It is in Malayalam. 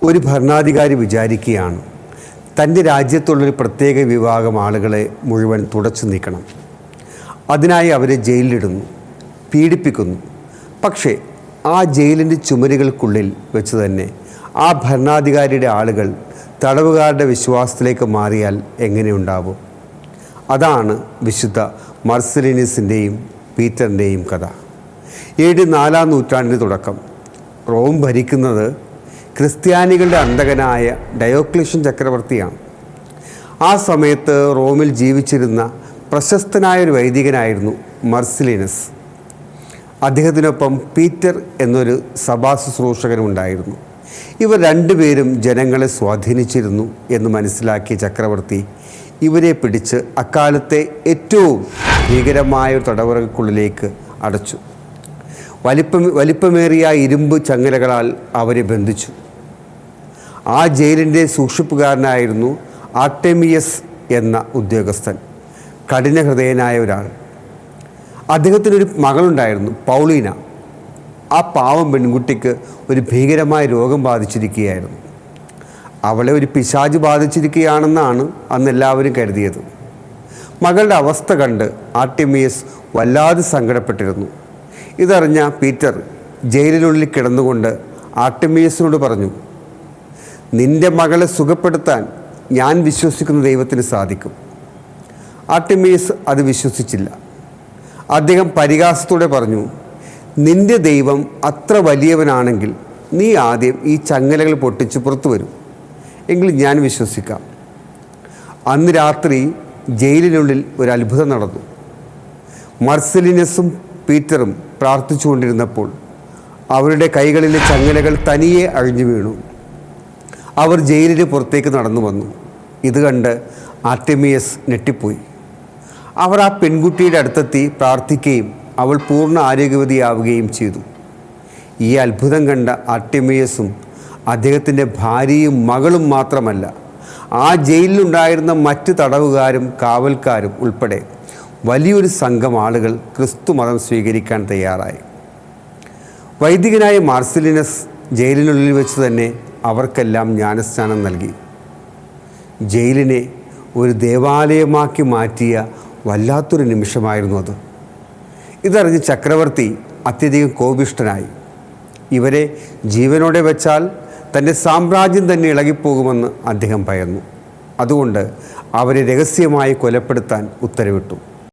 ഒരു ഭരണാധികാരി വിചാരിക്കുകയാണ് തൻ്റെ രാജ്യത്തുള്ളൊരു പ്രത്യേക വിഭാഗം ആളുകളെ മുഴുവൻ തുടച്ചു നീക്കണം. അതിനായി അവരെ ജയിലിലിടുന്നു, പീഡിപ്പിക്കുന്നു. പക്ഷേ ആ ജയിലിൻ്റെ ചുമരുകൾക്കുള്ളിൽ വെച്ച് തന്നെ ആ ഭരണാധികാരിയുടെ ആളുകൾ തടവുകാരുടെ വിശ്വാസത്തിലേക്ക് മാറിയാൽ എങ്ങനെയുണ്ടാവും? അതാണ് വിശുദ്ധ മർസിലിനസിൻ്റെയും പീറ്ററിൻ്റെയും കഥ. AD 4-ാം നൂറ്റാണ്ടിൻ്റെ തുടക്കം. റോം ഭരിക്കുന്നത് ക്രിസ്ത്യാനികളുടെ അന്തകനായ ഡയോക്ലീഷ്യൻ ചക്രവർത്തിയാണ്. ആ സമയത്ത് റോമിൽ ജീവിച്ചിരുന്ന പ്രശസ്തനായൊരു വൈദികനായിരുന്നു മർസിലിനസ്. അദ്ദേഹത്തിനൊപ്പം പീറ്റർ എന്നൊരു സഭാ ശുശ്രൂഷകനുണ്ടായിരുന്നു. ഇവർ രണ്ടുപേരും ജനങ്ങളെ സ്വാധീനിച്ചിരുന്നു എന്ന് മനസ്സിലാക്കിയ ചക്രവർത്തി ഇവരെ പിടിച്ച് അക്കാലത്തെ ഏറ്റവും ഭീകരമായ ഒരു തടവറയ്ക്കുള്ളിലേക്ക് അടച്ചു. വലിപ്പമേറിയ ഇരുമ്പ് ചങ്ങലകളാൽ അവരെ ബന്ധിച്ചു. ആ ജയിലിൻ്റെ സൂക്ഷിപ്പുകാരനായിരുന്നു ആർട്ടെമിയസ് എന്ന ഉദ്യോഗസ്ഥൻ, കഠിനഹൃദയനായ ഒരാൾ. അദ്ദേഹത്തിനൊരു മകളുണ്ടായിരുന്നു, പൗളീന. ആ പാവം പെൺകുട്ടിക്ക് ഒരു ഭീകരമായ രോഗം ബാധിച്ചിരിക്കുകയായിരുന്നു. അവളെ ഒരു പിശാച് ബാധിച്ചിരിക്കുകയാണെന്നാണ് അന്ന് എല്ലാവരും കരുതിയത്. മകളുടെ അവസ്ഥ കണ്ട് ആർട്ടെമിയസ് വല്ലാതെ സങ്കടപ്പെട്ടിരുന്നു. ഇതറിഞ്ഞ പീറ്റർ ജയിലിനുള്ളിൽ കിടന്നുകൊണ്ട് ആർട്ടെമിയസിനോട് പറഞ്ഞു, നിന്റെ മകളെ സുഖപ്പെടുത്താൻ ഞാൻ വിശ്വസിക്കുന്ന ദൈവത്തിന് സാധിക്കും. ആർട്ടെമിയസ് അത് വിശ്വസിച്ചില്ല. അദ്ദേഹം പരിഹാസത്തോടെ പറഞ്ഞു, നിന്റെ ദൈവം അത്ര വലിയവനാണെങ്കിൽ നീ ആദ്യം ഈ ചങ്ങലകൾ പൊട്ടിച്ച് പുറത്തു വരും, എങ്കിൽ ഞാൻ വിശ്വസിക്കാം. അന്ന് രാത്രി ജയിലിനുള്ളിൽ ഒരു അത്ഭുതം നടന്നു. മർസിലിനസും പീറ്ററും പ്രാർത്ഥിച്ചുകൊണ്ടിരുന്നപ്പോൾ അവരുടെ കൈകളിലെ ചങ്ങലകൾ തനിയെ അഴിഞ്ഞു വീണു. അവർ ജയിലിന് പുറത്തേക്ക് നടന്നു വന്നു. ഇത് കണ്ട് ആർട്ടെമിയസ് ഞെട്ടിപ്പോയി. അവർ ആ പെൺകുട്ടിയുടെ അടുത്തെത്തി പ്രാർത്ഥിക്കുകയും അവൾ പൂർണ്ണ ആരോഗ്യവതിയാവുകയും ചെയ്തു. ഈ അത്ഭുതം കണ്ട ആർട്ടെമിയസും അദ്ദേഹത്തിൻ്റെ ഭാര്യയും മകളും മാത്രമല്ല, ആ ജയിലിലുണ്ടായിരുന്ന മറ്റ് തടവുകാരും കാവൽക്കാരും ഉൾപ്പെടെ വലിയൊരു സംഘം ആളുകൾ ക്രിസ്തു മതം സ്വീകരിക്കാൻ തയ്യാറായി. വൈദികനായ മാർസിലിനസ് ജയിലിനുള്ളിൽ വെച്ച് തന്നെ അവർക്കെല്ലാം ജ്ഞാനസ്നാനം നൽകി. ജയിലിനെ ഒരു ദേവാലയമാക്കി മാറ്റിയ വല്ലാത്തൊരു നിമിഷമായിരുന്നു അത്. ഇതറിഞ്ഞ് ചക്രവർത്തി അത്യധികം കോപിഷ്ഠനായി. ഇവരെ ജീവനോടെ വെച്ചാൽ തൻ്റെ സാമ്രാജ്യം തന്നെ ഇളകിപ്പോകുമെന്ന് അദ്ദേഹം ഭയന്നു. അതുകൊണ്ട് അവരെ രഹസ്യമായി കൊലപ്പെടുത്താൻ ഉത്തരവിട്ടു.